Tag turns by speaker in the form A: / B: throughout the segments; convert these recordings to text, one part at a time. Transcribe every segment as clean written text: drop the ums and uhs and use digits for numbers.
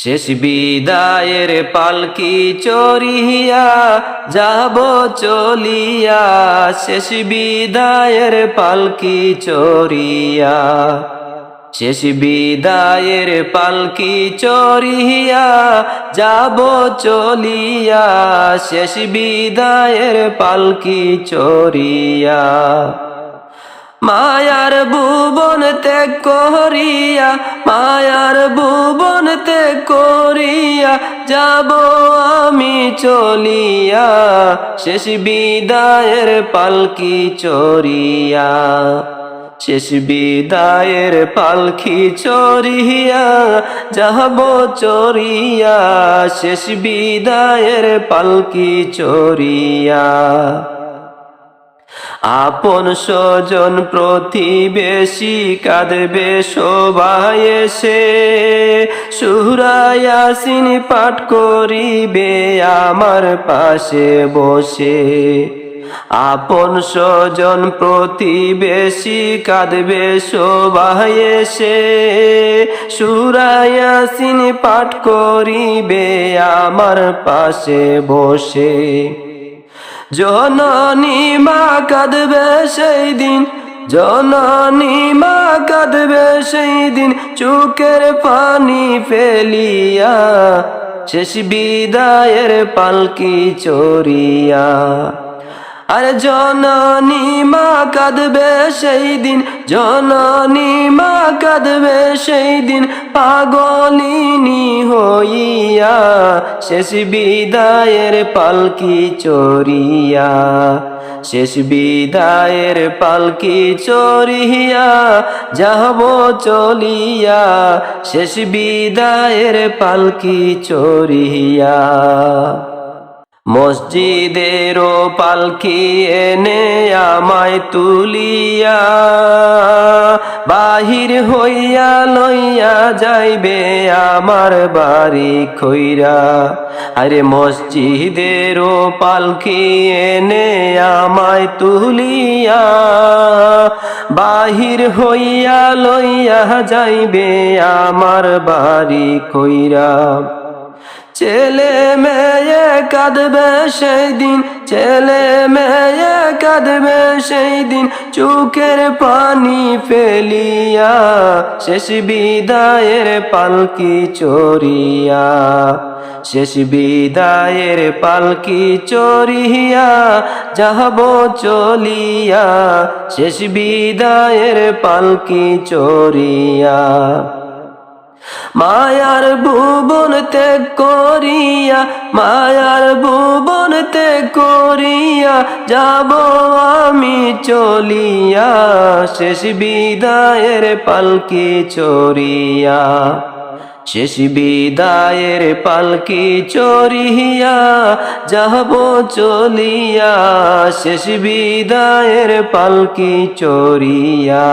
A: শেষ বিদায়ের পালকি চড়িয়া যাব চলিয়া, শেষ বিদায়ের পালকি চড়িয়া, শেষ বিদায়ের পালকি চড়িয়া যাব চলিয়া, শেষ বিদায়ের পালকি চড়িয়া। মায়ার ভুবন ত্যাগ করিয়া, মায়ার ভুবন ত্যাগ করিয়া যাব আমি চলিয়া, শেষ বিদায়ের পালকি চড়িয়া, শেষ বিদায়ের পালকি চড়িয়া যাব চড়িয়া, শেষ বিদায়ের পালকি চড়িয়া। আপন স্বজন প্রতিবেশী কাঁদবে সবাই এসে, সূরা ইয়াসিন পাঠ করিবে আমার পাশে বসে। আপন স্বজন প্রতিবেশী কাঁদবে সবাই এসে, সূরা ইয়াসিন পাঠ করিবে আমার পাশে বসে। জননী মা কাঁদবে সেই দিন, জননী মা কাঁদবে সেই দিন চোখের পানি ফেলিয়া, শেষ বিদায়ের পালকি চড়িয়া। আরে জননী মা কাঁদবে সেই দিন, জননী মা কাঁদবে সেই দিন পাগলিনী হইয়া, শেষ বিদায়ের পালকি চড়িয়া, শেষ বিদায়ের পালকি চড়িয়া যাব চলিয়া, শেষ বিদায়ের পালকি চড়িয়া। মসজিদেরও পালকি এনে আমায় তুলিয়া, বাহির হইয়া লইয়া যাইবে আমার বাড়ি খইরা। আরে মসজিদেরও পালকি এনে আমায় তুলিয়া, বাহির হইয়া লইয়া যাইবে আমার বাড়ি খইরা। ছেলে মেয়ে কাঁদবে সেই দিন, ছেলে মেয়ে কাঁদবে সেই দিন চোখের পানি ফেলিয়া, শেষ বিদায়ের পালকি চড়িয়া, শেষ বিদায়ের পালকি চড়িয়া যাব চলিয়া, শেষ বিদায়ের পালকি চড়িয়া। মায়ার ভুবন ত্যাগ করিয়া, মায়ার ভুবন ত্যাগ করিয়া যাব আমি চলিয়া, শেষ বিদায়ের পালকি চড়িয়া, শেষ বিদায়ের পালকি চড়িয়া যাব চলিয়া, শেষ বিদায়ের পালকি চড়িয়া।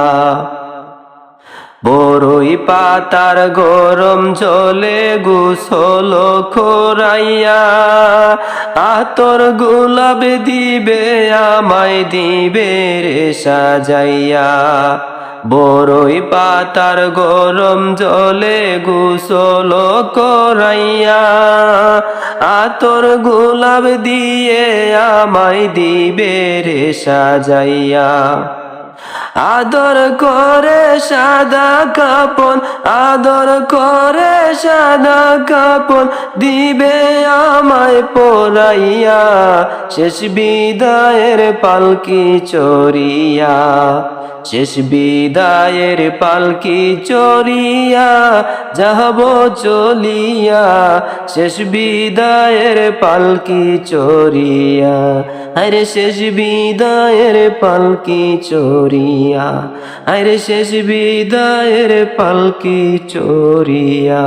A: বড়ই পাতার গরম জলে গোসল করাইয়া, আতর গোলাপ দিবে আমায় দিবে রে সাজাইয়া। বড়ই পাতার গরম জলে গোসল করাইয়া, আতর গোলাপ দিয়ে আমায় দিবে রে সাজাইয়া। আদর করে সাদা কাপন, আদর করে সাদা কাপন দিবে আমায় পরাইয়া, শেষ বিদায়ের পালকি চড়িয়া, শেষ বিদায়ের পালকি চড়িয়া যাব চলিয়া, শেষ বিদায়ের পালকি চড়িয়া। আরে শেষ বিদায়ের পালকি চড়িয়া, আরে শেষ বিদায়ের পালকি চড়িয়া।